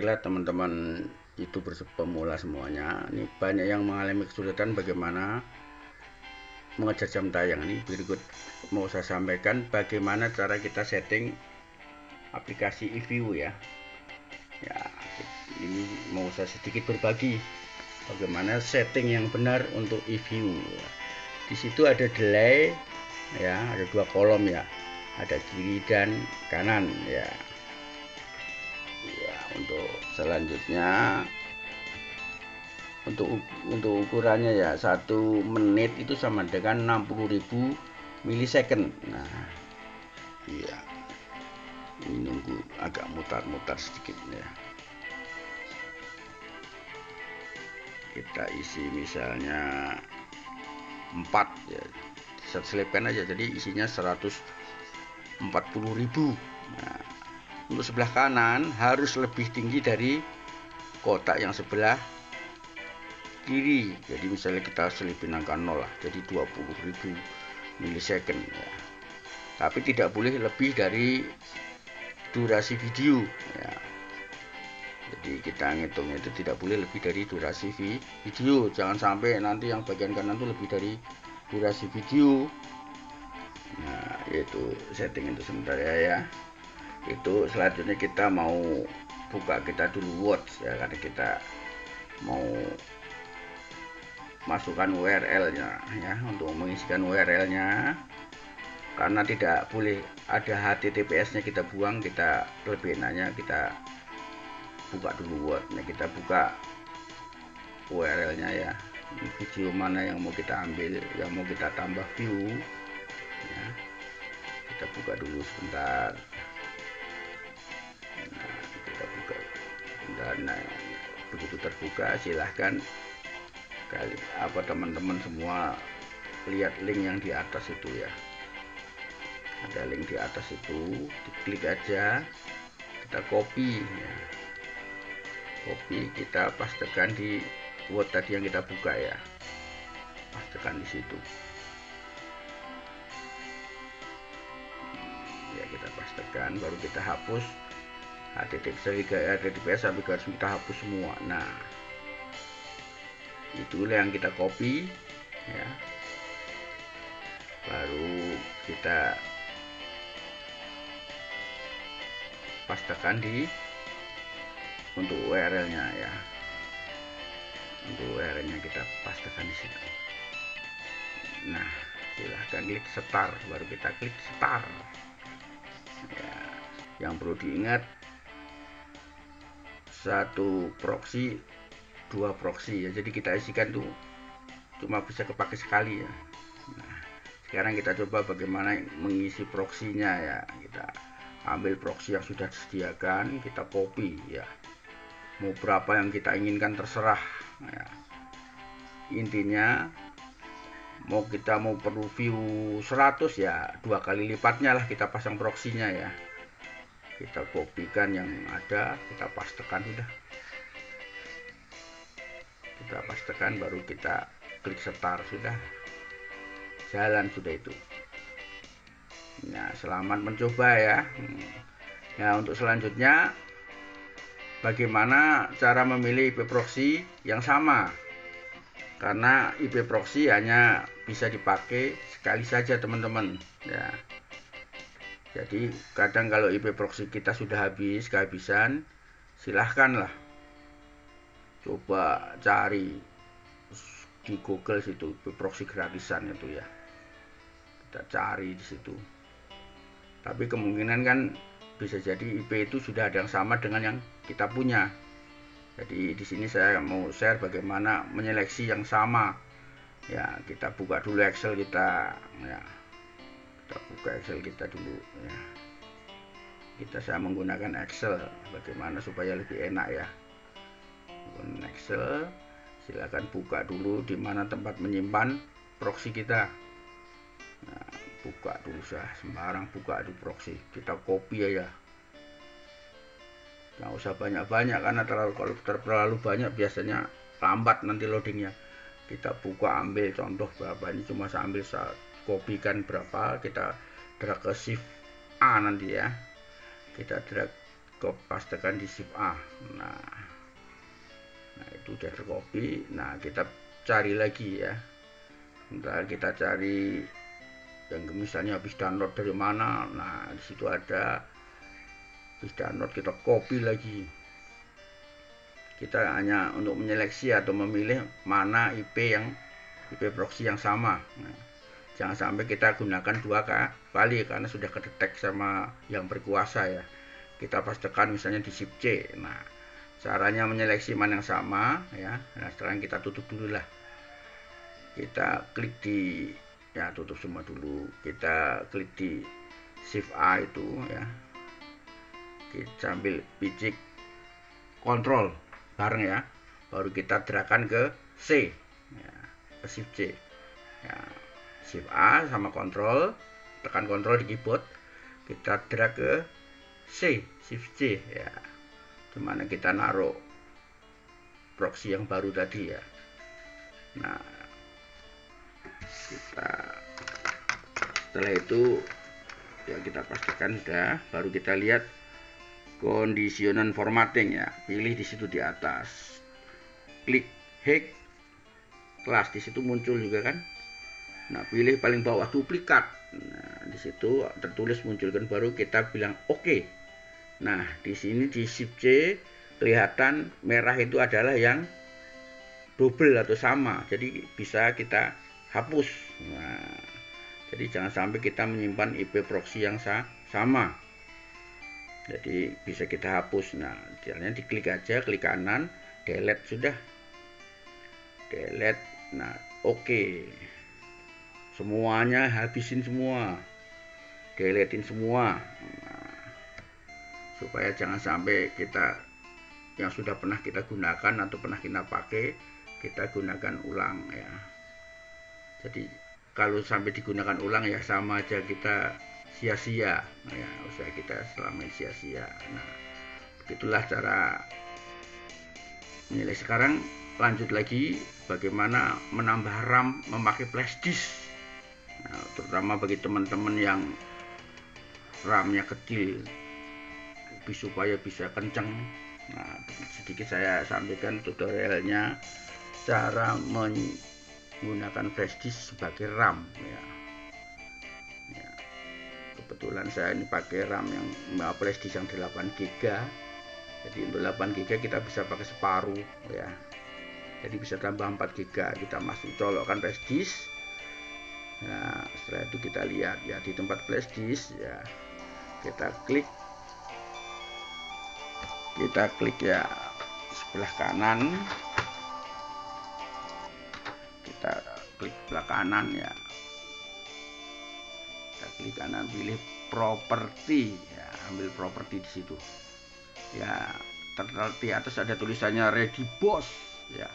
baiklah teman-teman YouTubers pemula semuanya, ini banyak yang mengalami kesulitan bagaimana mengejar jam tayang. Ini berikut mau saya sampaikan bagaimana cara kita setting aplikasi eView ya. Ini mau saya sedikit berbagi bagaimana setting yang benar untuk eView. Di situ ada delay ya, ada 2 kolom ya, ada kiri dan kanan ya. Untuk selanjutnya untuk ukurannya ya, 1 menit itu sama dengan 60.000 milisecond. Nah iya, ini nunggu agak mutar-mutar sedikit ya. Kita isi misalnya 4 ya, set selipkan aja, jadi isinya 140.000. Nah, untuk sebelah kanan harus lebih tinggi dari kotak yang sebelah kiri. Jadi misalnya kita selipin angka 0 lah, jadi 20.000 milisecond ya. Tapi tidak boleh lebih dari durasi video ya. Jadi kita ngitungnya itu tidak boleh lebih dari durasi video. Jangan sampai nanti yang bagian kanan itu lebih dari durasi video. Nah, itu setting itu sebentar ya. Itu selanjutnya kita mau buka kita dulu Watch ya, karena kita mau masukkan URL-nya ya. Untuk mengisikan URL-nya, karena tidak boleh ada HTTPS-nya kita buang, kita lebih enaknya kita buka dulu Watch. Nah, kita buka URL-nya ya, video mana yang mau kita ambil, yang mau kita tambah view ya. Kita buka dulu sebentar. Nah, kita buka sebentar. Nah, begitu terbuka silahkan teman-teman semua lihat link yang di atas itu ya. Ada link di atas itu, diklik aja, kita copy ya. Copy, kita pastekan di Word tadi yang kita buka ya, pastekan di situ ya. Kita pastekan, baru kita hapus HTTPS sampai garis, kita hapus semua. Nah, itulah yang kita copy ya, baru kita pastekan di untuk URL-nya ya. Untuk URL-nya kita pastekan di situ. Nah, silahkan klik start, baru kita klik start ya. Yang perlu diingat, 1 proxy 2 proxy ya, jadi kita isikan tuh cuma bisa kepake sekali ya. Nah, sekarang kita coba bagaimana mengisi proxy-nya ya. Kita ambil proxy yang sudah disediakan, kita copy ya, mau berapa yang kita inginkan terserah ya. Intinya mau perlu view 100 ya, 2 kali lipatnya lah kita pasang proxy-nya ya. Kita kopikan yang ada, kita pastekan, sudah kita pastekan, baru kita klik start, sudah jalan sudah itu. Nah, selamat mencoba ya. Nah, untuk selanjutnya bagaimana cara memilih IP proxy yang sama, karena IP proxy hanya bisa dipakai sekali saja teman-teman ya. Jadi kadang kalau IP proxy kita sudah habis, kehabisan, silahkanlah coba cari di Google situ IP proxy gratisan itu ya, kita cari di situ. Tapi kemungkinan kan bisa jadi IP itu sudah ada yang sama dengan yang kita punya. Jadi di sini saya mau share bagaimana menyeleksi yang sama ya. Kita buka dulu Excel kita ya, kita buka Excel kita dulu ya. Saya menggunakan Excel, bagaimana supaya lebih enak ya. Excel, silakan buka dulu di mana tempat menyimpan proxy kita. Nah, buka dulu, sembarang buka di proxy, kita copy aja, nggak usah banyak-banyak, karena kalau terlalu banyak biasanya lambat nanti loadingnya. Kita buka, ambil contoh berapa, ini cuma saya ambil, saya kopikan berapa, kita drag ke shift A nanti ya, kita drag pastekan di shift A. Nah itu udah tercopy. Nah kita cari lagi ya, bentar kita cari yang misalnya habis download dari mana. Nah di situ ada habis download, kita copy lagi. Kita hanya untuk menyeleksi atau memilih mana IP proxy yang sama. Nah, jangan sampai kita gunakan dua kali karena sudah kedetek sama yang berkuasa ya. Kita pastekan misalnya di shift C. Nah caranya menyeleksi mana yang sama ya. Nah sekarang kita tutup dulu lah. Kita klik di, ya tutup semua dulu. Kita klik di shift A itu ya. Kita ambil picik kontrol bareng ya, baru kita dragkan ke C ya, ke shift C ya. Shift A sama kontrol, tekan kontrol di keyboard, kita drag ke C, shift C ya, dimana kita naruh proxy yang baru tadi ya. Nah setelah itu ya kita pastikan sudah, baru kita lihat conditional formatting ya, pilih di situ di atas, klik hack kelas, di situ muncul juga kan. Nah pilih paling bawah duplikat, nah di situ tertulis munculkan, baru kita bilang oke. Nah di sini di shift C kelihatan merah itu adalah yang double atau sama, jadi bisa kita hapus. Nah jadi jangan sampai kita menyimpan IP proxy yang sama, jadi bisa kita hapus. Nah caranya diklik aja, klik kanan, delete, sudah delete. Nah oke, semuanya habisin semua, deletein semua. Nah, supaya jangan sampai kita yang sudah pernah kita gunakan atau pernah kita pakai, kita gunakan ulang ya. Jadi kalau sampai digunakan ulang ya sama aja kita sia-sia ya, usaha kita selama ini sia-sia. Nah begitulah cara menilai. Sekarang lanjut lagi bagaimana menambah RAM memakai flash disk. Nah, terutama bagi teman-teman yang RAM-nya kecil, supaya bisa kenceng. Nah sedikit saya sampaikan tutorialnya cara menggunakan flash disk sebagai RAM ya. Kebetulan saya ini pakai RAM yang flash disk yang 8 GB. Jadi untuk 8 GB kita bisa pakai separuh ya. Jadi bisa tambah 4 GB. Kita masuk colokkan flash disk. Nah, setelah itu kita lihat ya di tempat flash disk ya. Kita klik ya sebelah kanan. Kita klik sebelah kanan ya. Klik kanan, pilih properti ya, ambil properti di situ ya. Di atas ada tulisannya ready boss ya,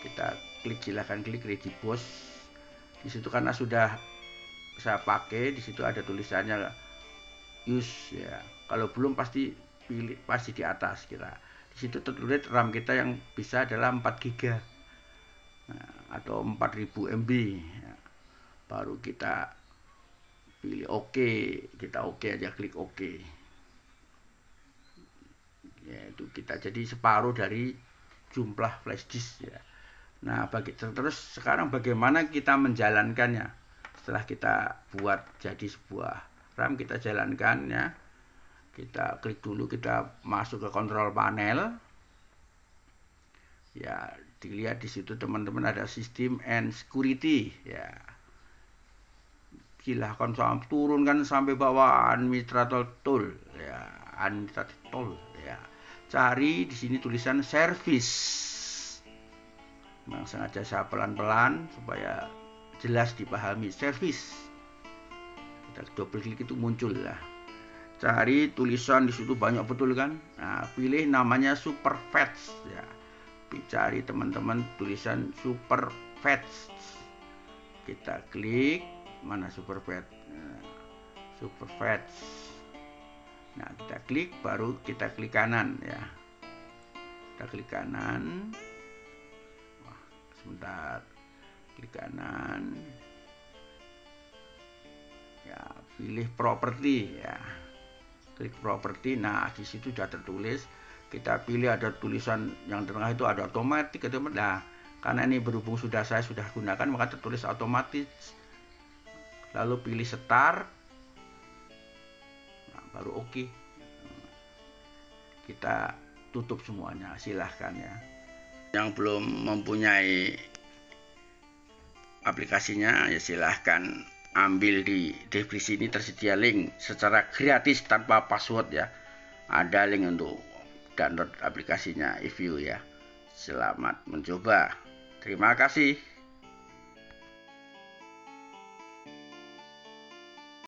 kita klik, silahkan klik ready boss di situ karena sudah saya pakai. Di situ ada tulisannya use ya, kalau belum pasti di atas kita. Di situ tertulis RAM kita yang bisa adalah 4 GB atau 4000 MB ya. Baru kita pilih oke, kita oke aja, klik oke ya. Itu kita jadi separuh dari jumlah flash disk ya. Nah terus sekarang bagaimana kita menjalankannya setelah kita buat jadi sebuah RAM, kita jalankan ya. Kita klik dulu, kita masuk ke kontrol panel ya. Dilihat di situ teman-teman ada system and security ya. Silahkan turunkan sampai bawah administrator tool ya, administrator tool ya. Cari di sini tulisan service. Memang sengaja saya pelan-pelan supaya jelas dipahami. Service, kita double klik itu muncul lah. Cari tulisan di situ banyak betul kan. Nah pilih namanya Superfetch ya. Cari teman-teman tulisan Superfetch, kita klik. Mana Superfetch? Superfetch. Nah kita klik, baru kita klik kanan ya. Kita klik kanan. Wah, sebentar. Klik kanan. Ya, pilih properti ya. klik properti. Nah, di situ sudah tertulis. Kita pilih ada tulisan yang tengah itu ada otomatis. Nah, karena ini berhubung saya sudah gunakan, maka tertulis otomatis. Lalu pilih start. Nah, baru oke. Kita tutup semuanya, silahkan ya. Yang belum mempunyai aplikasinya ya silahkan ambil di deskripsi ini, tersedia link secara gratis tanpa password ya. Ada link untuk download aplikasinya eView ya. Selamat mencoba. Terima kasih.